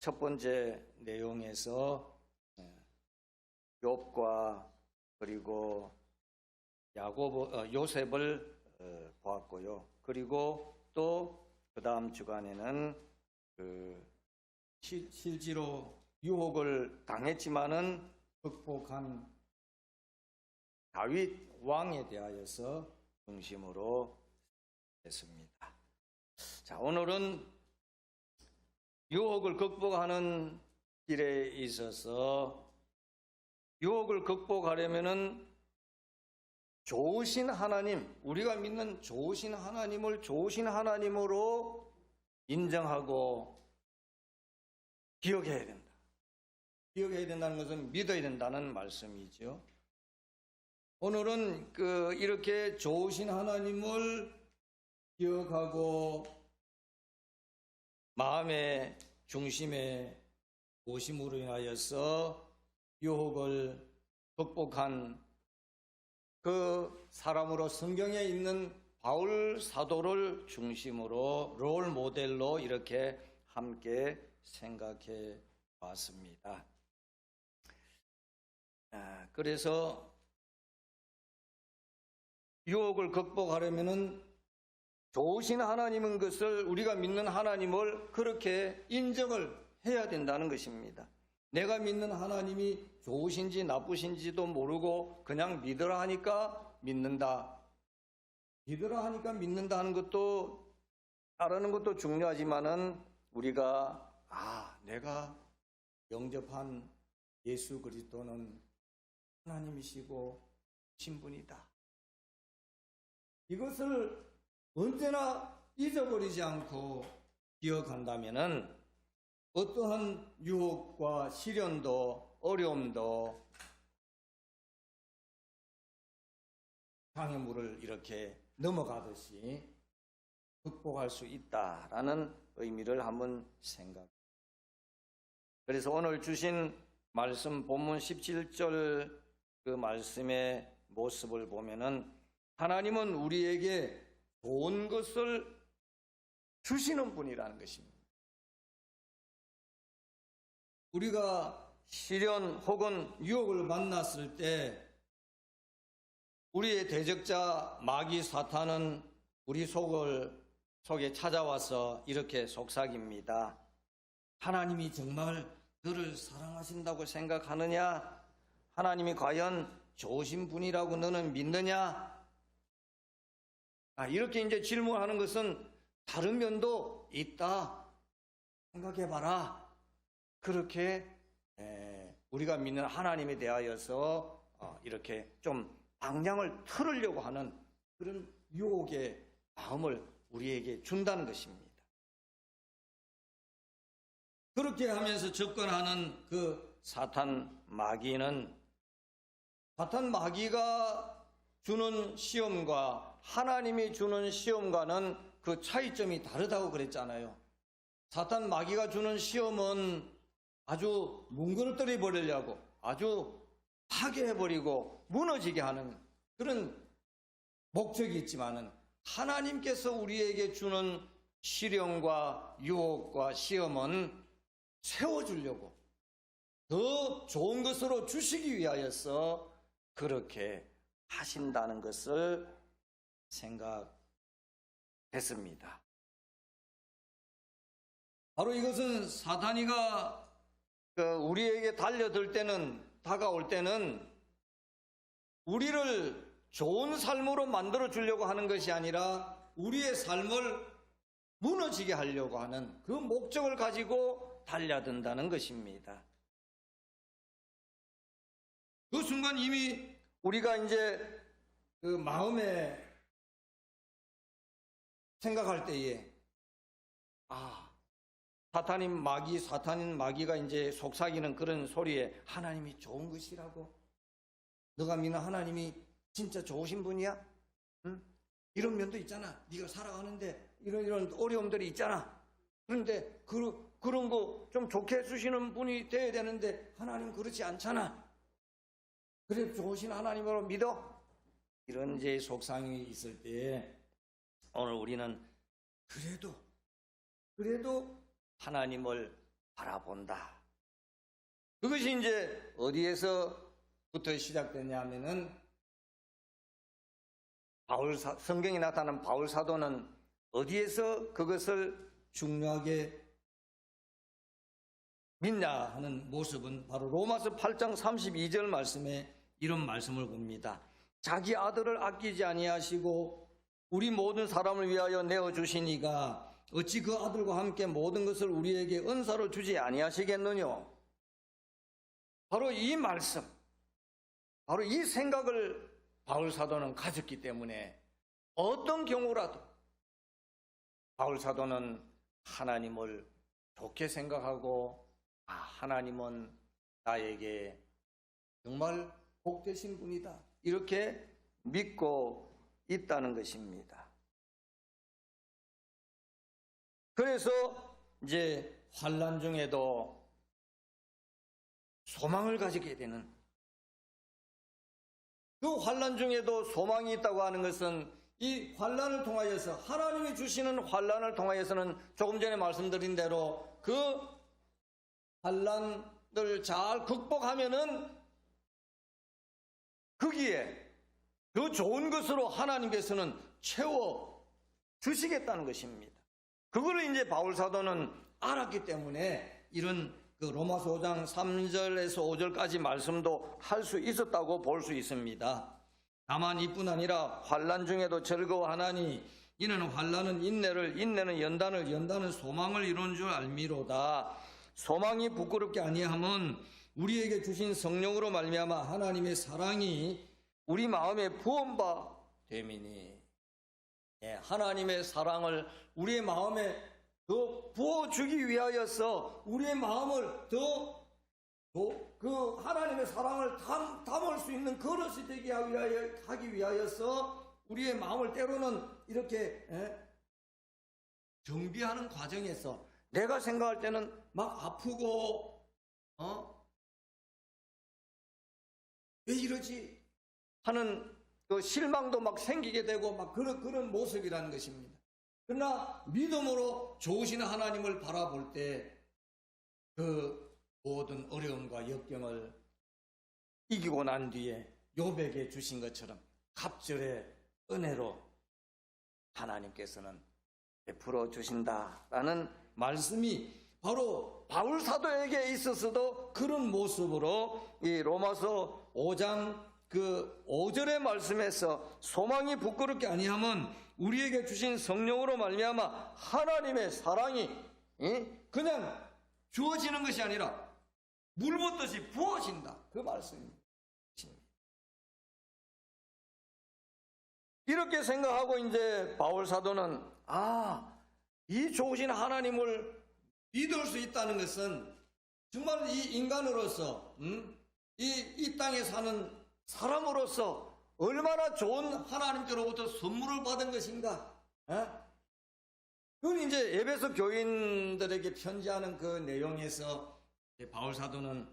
첫 번째 내용에서 욥과 그리고 요셉을 보았고요. 그리고 또 그 다음 주간에는 실제로 유혹을 당했지만은 극복한 다윗 왕에 대하여서 중심으로 했습니다. 자, 오늘은 유혹을 극복하는 길에 있어서 유혹을 극복하려면은 좋으신 하나님, 우리가 믿는 좋으신 하나님을 좋으신 하나님으로 인정하고 기억해야 된다. 기억해야 된다는 것은 믿어야 된다는 말씀이죠. 오늘은 이렇게 좋으신 하나님을 기억하고 마음의 중심에 오심으로 인하여서 유혹을 극복한 그 사람으로 성경에 있는 바울 사도를 중심으로 롤 모델로 이렇게 함께 생각해 봤습니다. 그래서 유혹을 극복하려면은 좋으신 하나님인 것을 우리가 믿는 하나님을 그렇게 인정을 해야 된다는 것입니다. 내가 믿는 하나님이 좋으신지 나쁘신지도 모르고 그냥 믿으라 하니까 믿는다. 믿으라 하니까 믿는다 하는 것도 따르는 것도 중요하지만은 우리가 내가 영접한 예수 그리스도는 하나님이시고 신분이다. 이것을 언제나 잊어버리지 않고 기억한다면은 어떠한 유혹과 시련도 어려움도 장애물을 이렇게 넘어가듯이 극복할 수 있다라는 의미를 한번 생각합니다. 그래서 오늘 주신 말씀 본문 17절 그 말씀의 모습을 보면은 하나님은 우리에게 좋은 것을 주시는 분이라는 것입니다. 우리가 시련 혹은 유혹을 만났을 때 우리의 대적자 마귀 사탄은 우리 속에 찾아와서 이렇게 속삭입니다. 하나님이 정말 너를 사랑하신다고 생각하느냐? 하나님이 과연 좋으신 분이라고 너는 믿느냐? 이렇게 이제 질문하는 것은 다른 면도 있다. 생각해봐라. 그렇게 우리가 믿는 하나님에 대하여서 이렇게 좀 방향을 틀으려고 하는 그런 유혹의 마음을 우리에게 준다는 것입니다. 그렇게 하면서 접근하는 그 사탄 마귀는 사탄 마귀가 주는 시험과 하나님이 주는 시험과는 그 차이점이 다르다고 그랬잖아요. 사탄 마귀가 주는 시험은 아주 뭉그러뜨려 버리려고 아주 파괴해버리고 무너지게 하는 그런 목적이 있지만은 하나님께서 우리에게 주는 시련과 유혹과 시험은 세워주려고 더 좋은 것으로 주시기 위하여서 그렇게 하신다는 것을 생각했습니다. 바로 이것은 사탄이가 우리에게 다가올 때는 우리를 좋은 삶으로 만들어 주려고 하는 것이 아니라 우리의 삶을 무너지게 하려고 하는 그 목적을 가지고 달려든다는 것입니다. 그 순간 이미 우리가 이제 그 마음에 생각할 때에 사탄인 마귀가 이제 속삭이는 그런 소리에 하나님이 좋은 것이라고? 너가 믿는 하나님이 진짜 좋으신 분이야? 응? 이런 면도 있잖아. 네가 살아가는데 이런 어려움들이 있잖아. 그런데 그런 거 좀 좋게 해주시는 분이 돼야 되는데 하나님 그렇지 않잖아. 그래 좋으신 하나님으로 믿어? 이런 이제 속상이 있을 때 오늘 우리는 그래도 하나님을 바라본다. 그것이 이제 어디에서부터 시작되냐면은 성경에 나타난 바울 사도는 어디에서 그것을 중요하게 믿냐 하는 모습은 바로 로마서 8장 32절 말씀에 이런 말씀을 봅니다. 자기 아들을 아끼지 아니하시고 우리 모든 사람을 위하여 내어주시니가 어찌 그 아들과 함께 모든 것을 우리에게 은사로 주지 아니하시겠느냐. 바로 이 말씀, 바로 이 생각을 바울 사도는 가졌기 때문에 어떤 경우라도 바울 사도는 하나님을 좋게 생각하고 하나님은 나에게 정말 복되신 분이다 이렇게 믿고 있다는 것입니다. 그래서 이제 환난 중에도 소망을 가지게 되는, 그 환난 중에도 소망이 있다고 하는 것은 이 환난을 통하여서, 하나님이 주시는 환난을 통하여서는 조금 전에 말씀드린 대로 그 환난을 잘 극복하면은 거기에 더 좋은 것으로 하나님께서는 채워 주시겠다는 것입니다. 그거를 이제 바울 사도는 알았기 때문에 이런 그 로마서 5장 3절에서 5절까지 말씀도 할 수 있었다고 볼 수 있습니다. 다만 이뿐 아니라 환난 중에도 즐거워하나니 이는 환난은 인내를, 인내는 연단을, 연단은 소망을 이루는 줄 알미로다. 소망이 부끄럽게 아니함은 우리에게 주신 성령으로 말미암아 하나님의 사랑이 우리 마음에 부은 바 됨이니. 하나님의 사랑을 우리의 마음에 더 부어주기 위하여서 우리의 마음을 더 그 하나님의 사랑을 담을 수 있는 그릇이 되게 하기 위하여서 우리의 마음을 때로는 이렇게 정비하는 과정에서 내가 생각할 때는 막 아프고 왜 이러지 하는 그 실망도 막 생기게 되고 막 그런 모습이라는 것입니다. 그러나 믿음으로 좋으신 하나님을 바라볼 때 그 모든 어려움과 역경을 이기고 난 뒤에 욥에게 주신 것처럼 갑절의 은혜로 하나님께서는 베풀어 주신다라는 말씀이 바로 바울 사도에게 있어서도 그런 모습으로 이 로마서 5장 그 5절의 말씀에서 소망이 부끄럽게 아니함은 우리에게 주신 성령으로 말미암아 하나님의 사랑이 그냥 주어지는 것이 아니라 물 붓듯이 부어진다, 그 말씀입니다. 이렇게 생각하고 이제 바울 사도는 이 좋으신 하나님을 믿을 수 있다는 것은 정말 이 인간으로서 이 땅에 사는 사람으로서 얼마나 좋은 하나님께로부터 선물을 받은 것인가. 그건 이제 에베소 교인들에게 편지하는 그 내용에서 바울 사도는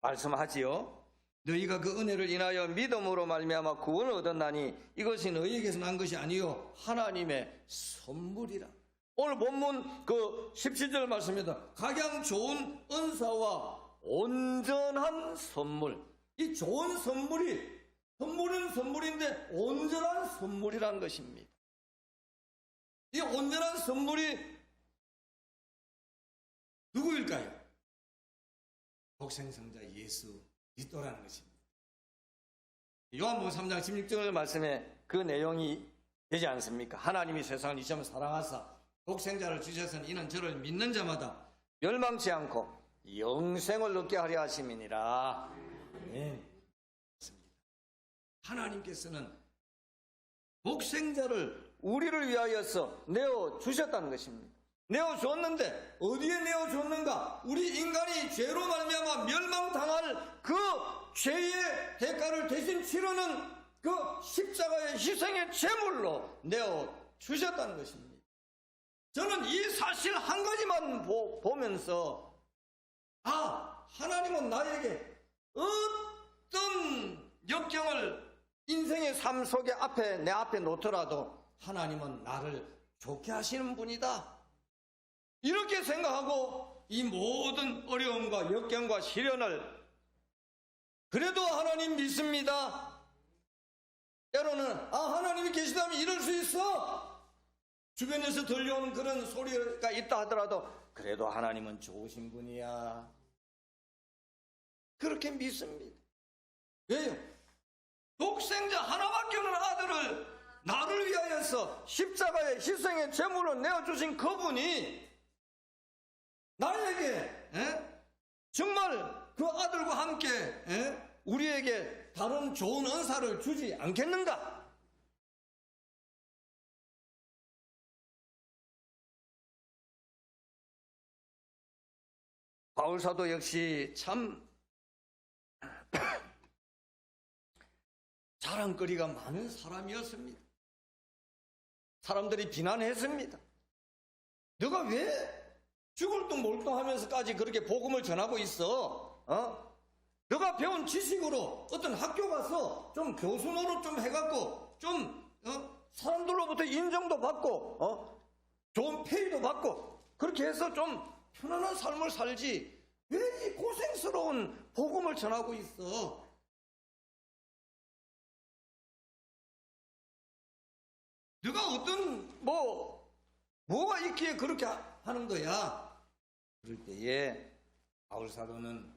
말씀하지요. 너희가 그 은혜를 인하여 믿음으로 말미암아 구원을 얻었나니 이것이 너희에게서 난 것이 아니요 하나님의 선물이라. 오늘 본문 그 17절 말씀입니다. 각양 좋은 은사와 온전한 선물. 이 좋은 선물은 선물인데 온전한 선물이라는 것입니다. 이 온전한 선물이 누구일까요? 독생성자 예수 그리스도라는 것입니다. 요한복음 3장 16절 말씀에 그 내용이 되지 않습니까? 하나님이 세상을 이처럼 사랑하사 독생자를 주셔서는 이는 저를 믿는 자마다 멸망치 않고 영생을 얻게 하려 하심이니라. 아멘. 하나님께서는 독생자를 우리를 위하여서 내어주셨다는 것입니다. 내어줬는데 어디에 내어줬는가? 우리 인간이 죄로 말미암아 멸망당할 그 죄의 대가를 대신 치르는 그 십자가의 희생의 제물로 내어주셨다는 것입니다. 저는 이 사실 한 가지만 보면서 하나님은 나에게 어떤 역경을 인생의 삶 속에 내 앞에 놓더라도 하나님은 나를 좋게 하시는 분이다. 이렇게 생각하고 이 모든 어려움과 역경과 시련을 그래도 하나님 믿습니다. 때로는 하나님이 계시다면 이럴 수 있어. 주변에서 들려오는 그런 소리가 있다 하더라도 그래도 하나님은 좋으신 분이야. 그렇게 믿습니다. 왜요? 독생자 하나밖에 없는 아들을 나를 위하여서 십자가의 희생의 제물로 내어주신 그분이 나에게 정말 그 아들과 함께 우리에게 다른 좋은 은사를 주지 않겠는가? 바울사도 역시 참 자랑거리가 많은 사람이었습니다. 사람들이 비난했습니다. 너가 왜 죽을 둥 몰두하면서까지 그렇게 복음을 전하고 있어? 너가 배운 지식으로 어떤 학교 가서 좀 교수 노릇 좀 해갖고 좀 사람들로부터 인정도 받고 좋은 페이도 받고 그렇게 해서 좀 편안한 삶을 살지 왜 이 고생스러운 복음을 전하고 있어? 네가 어떤 뭐가 있기에 그렇게 하는 거야? 그럴 때에 바울 사도는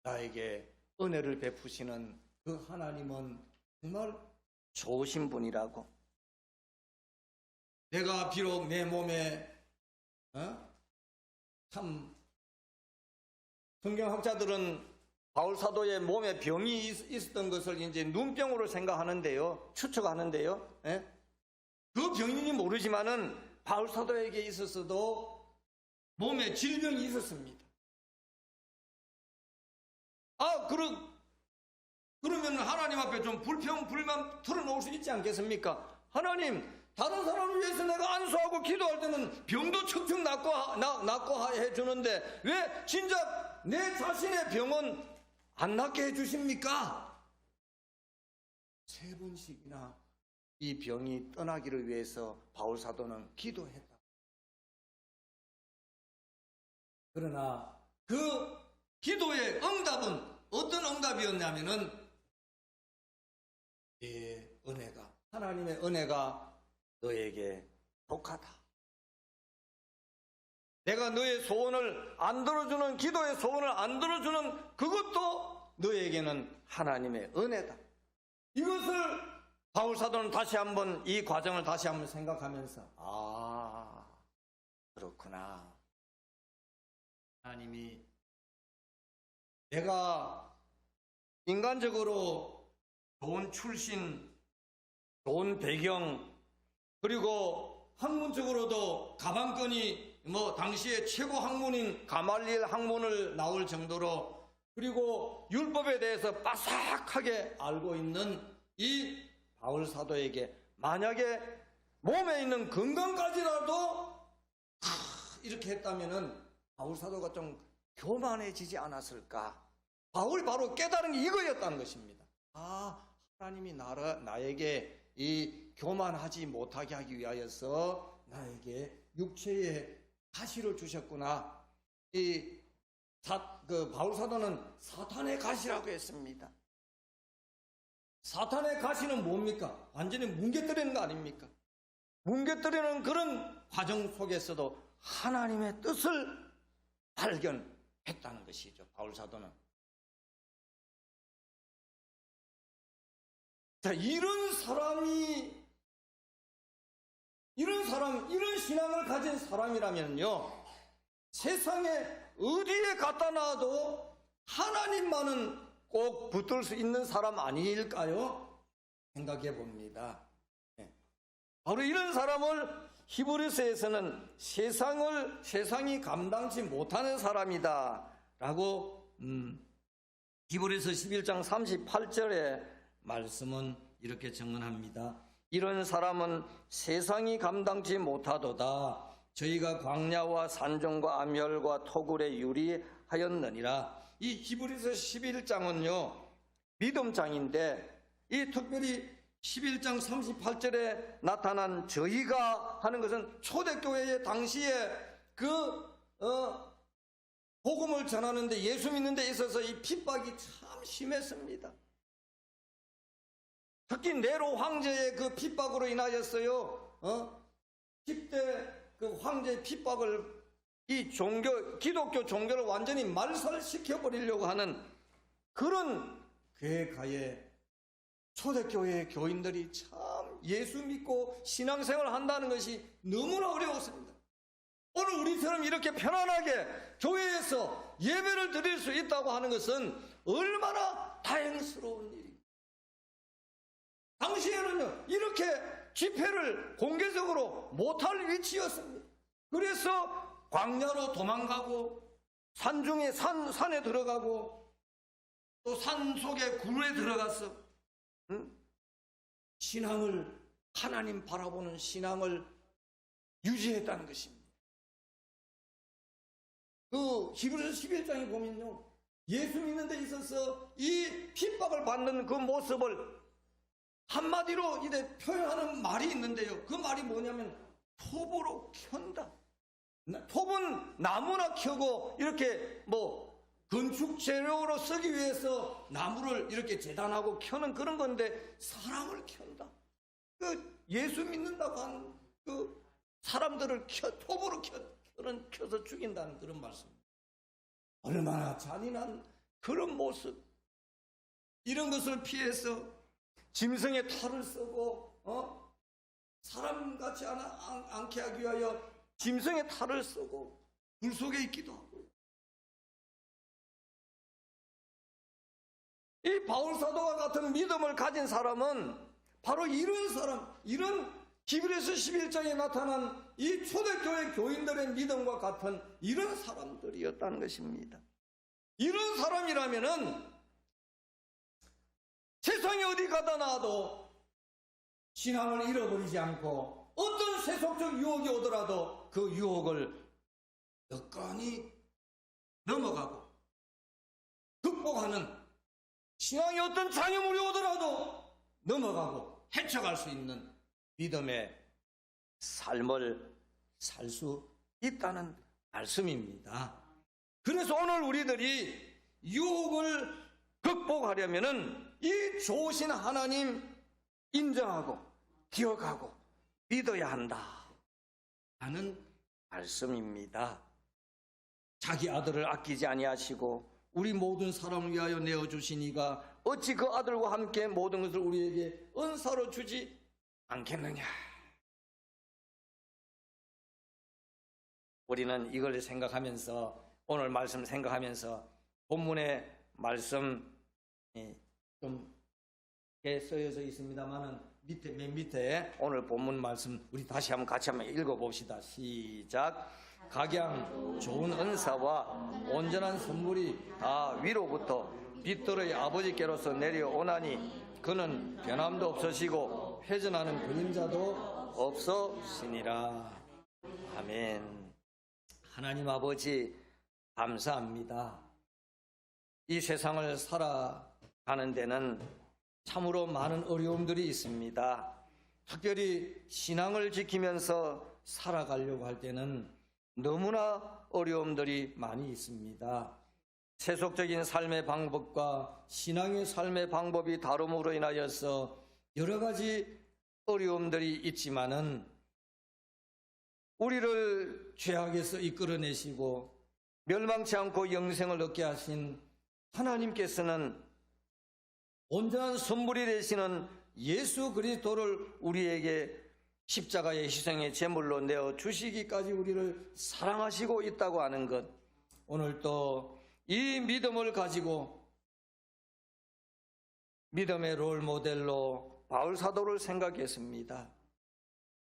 나에게 은혜를 베푸시는 그 하나님은 정말 좋으신 분이라고. 내가 비록 내 몸에 참 성경학자들은 바울 사도의 몸에 병이 있었던 것을 이제 눈병으로 생각하는데요, 추측하는데요. 그 병인지 모르지만은 바울 사도에게 있어서도 몸에 질병이 있었습니다. 그러면 하나님 앞에 좀 불만 털어놓을 수 있지 않겠습니까? 하나님, 다른 사람을 위해서 내가 안수하고 기도할 때는 병도 척척 낫고 해주는데 왜 진작 내 자신의 병은 안 낫게 해주십니까? 3번씩이나 이 병이 떠나기를 위해서 바울 사도는 기도했다. 그러나 그 기도의 응답은 어떤 응답이었냐면은 내 은혜가, 하나님의 은혜가 너에게 독하다. 내가 너의 소원을 안 들어주는, 기도의 소원을 안 들어주는 그것도 너에게는 하나님의 은혜다. 이것을 바울 사도는 다시 한번 이 과정을 다시 한번 생각하면서 그렇구나. 하나님이 내가 인간적으로 좋은 출신, 좋은 배경, 그리고 학문적으로도 가방끈이 당시에 최고 학문인 가말리엘 학문을 나올 정도로, 그리고 율법에 대해서 빠삭하게 알고 있는 이 바울 사도에게 만약에 몸에 있는 건강까지라도 이렇게 했다면은 바울 사도가 좀 교만해지지 않았을까? 바울이 바로 깨달은 게 이거였다는 것입니다. 하나님이 나에게 이 교만하지 못하게 하기 위하여서 나에게 육체의 가시를 주셨구나. 바울 사도는 사탄의 가시라고 했습니다. 사탄의 가시는 뭡니까? 완전히 뭉개뜨리는 거 아닙니까? 뭉개뜨리는 그런 과정 속에서도 하나님의 뜻을 발견했다는 것이죠, 바울 사도는. 자, 이런 신앙을 가진 사람이라면요, 세상에 어디에 갖다 놔도 하나님만은 꼭 붙들 수 있는 사람 아닐까요? 생각해 봅니다. 바로 이런 사람을 히브리서에서는 세상이 감당치 못하는 사람이다 라고 히브리서 11장 38절에 말씀은 이렇게 증언합니다. 이런 사람은 세상이 감당치 못하도다. 저희가 광야와 산정과 암혈과 토굴에 유리하였느니라. 이 히브리서 11장은요 믿음장인데, 이 특별히 11장 38절에 나타난 저희가 하는 것은 초대교회의 당시에 복음을 전하는데 예수 믿는 데 있어서 이 핍박이 참 심했습니다. 특히 네로 황제의 그 핍박으로 인하였어요. 10대 그 황제의 핍박을 이 기독교 종교를 완전히 말살시켜 버리려고 하는 그런 교회가에 초대교회 교인들이 참 예수 믿고 신앙생활을 한다는 것이 너무나 어려웠습니다. 오늘 우리처럼 이렇게 편안하게 교회에서 예배를 드릴 수 있다고 하는 것은 얼마나 다행스러운 일입니다. 당시에는요, 이렇게 집회를 공개적으로 못할 위치였습니다. 그래서 광야로 도망가고 산중에 산에 들어가고 또 산속에 굴에 들어가서 신앙을, 하나님 바라보는 신앙을 유지했다는 것입니다. 그 히브리서 11장에 보면요, 예수 믿는 데 있어서 이 핍박을 받는 그 모습을 한마디로 이제 표현하는 말이 있는데요, 그 말이 뭐냐면 톱으로 켠다. 톱은 나무나 켜고 이렇게 건축 재료로 쓰기 위해서 나무를 이렇게 재단하고 켜는 그런 건데, 사람을 켠다. 그 예수 믿는다고 하는 그 사람들을 톱으로 켜서 죽인다는 그런 말씀. 얼마나 잔인한 그런 모습. 이런 것을 피해서 짐승의 털을 쓰고 사람같이 않게 하기 위하여 짐승의 탈을 쓰고 불 속에 있기도 하고, 이 바울사도와 같은 믿음을 가진 사람은 바로 이런 사람, 이런 히브리서 11장에 나타난 이 초대교회 교인들의 믿음과 같은 이런 사람들이었다는 것입니다. 이런 사람이라면은 세상에 어디 가다 놔도 신앙을 잃어버리지 않고 어떤 세속적 유혹이 오더라도 그 유혹을 여건히 넘어가고 극복하는, 신앙에 어떤 장애물이 오더라도 넘어가고 헤쳐갈 수 있는 믿음의 삶을 살 수 있다는 말씀입니다. 그래서 오늘 우리들이 유혹을 극복하려면은 이 좋으신 하나님 인정하고 기억하고 믿어야 한다 하는 말씀입니다. 자기 아들을 아끼지 아니하시고 우리 모든 사람을 위하여 내어주시니가 어찌 그 아들과 함께 모든 것을 우리에게 은사로 주지 않겠느냐. 우리는 이걸 생각하면서, 오늘 말씀 생각하면서 본문의 말씀이 좀 쓰여져 있습니다만은 맨 밑에 오늘 본문 말씀 우리 다시 같이 한번 읽어봅시다. 시작. 각양 좋은 은사와 온전한 선물이 다 위로부터 빛들의 아버지께로서 내려오나니 그는 변함도 없으시고 회전하는 그림자도 없으시니라. 아멘. 하나님 아버지 감사합니다. 이 세상을 살아가는 데는 참으로 많은 어려움들이 있습니다. 특별히 신앙을 지키면서 살아가려고 할 때는 너무나 어려움들이 많이 있습니다. 세속적인 삶의 방법과 신앙의 삶의 방법이 다름으로 인하여서 여러 가지 어려움들이 있지만은 우리를 죄악에서 이끌어내시고 멸망치 않고 영생을 얻게 하신 하나님께서는 온전한 선물이 되시는 예수 그리스도를 우리에게 십자가의 희생의 제물로 내어 주시기까지 우리를 사랑하시고 있다고 하는 것, 오늘 또 이 믿음을 가지고 믿음의 롤 모델로 바울 사도를 생각했습니다.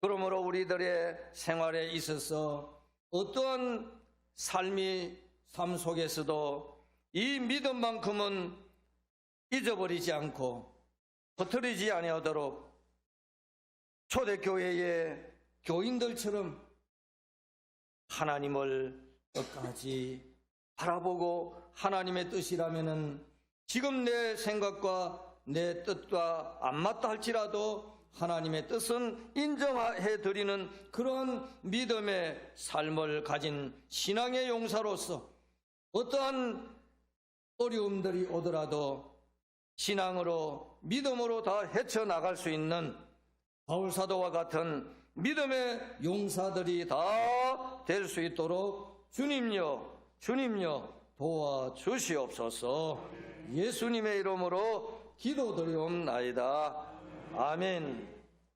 그러므로 우리들의 생활에 있어서 어떠한 삶 속에서도 이 믿음만큼은 잊어버리지 않고 퍼뜨리지 아니하도록 초대교회의 교인들처럼 하나님을 끝까지 바라보고, 하나님의 뜻이라면은 지금 내 생각과 내 뜻과 안 맞다 할지라도 하나님의 뜻은 인정해 드리는 그런 믿음의 삶을 가진 신앙의 용사로서 어떠한 어려움들이 오더라도 신앙으로 믿음으로 다 헤쳐나갈 수 있는 바울사도와 같은 믿음의 용사들이 다 될 수 있도록 주님요 도와주시옵소서. 예수님의 이름으로 기도드리옵나이다. 아멘.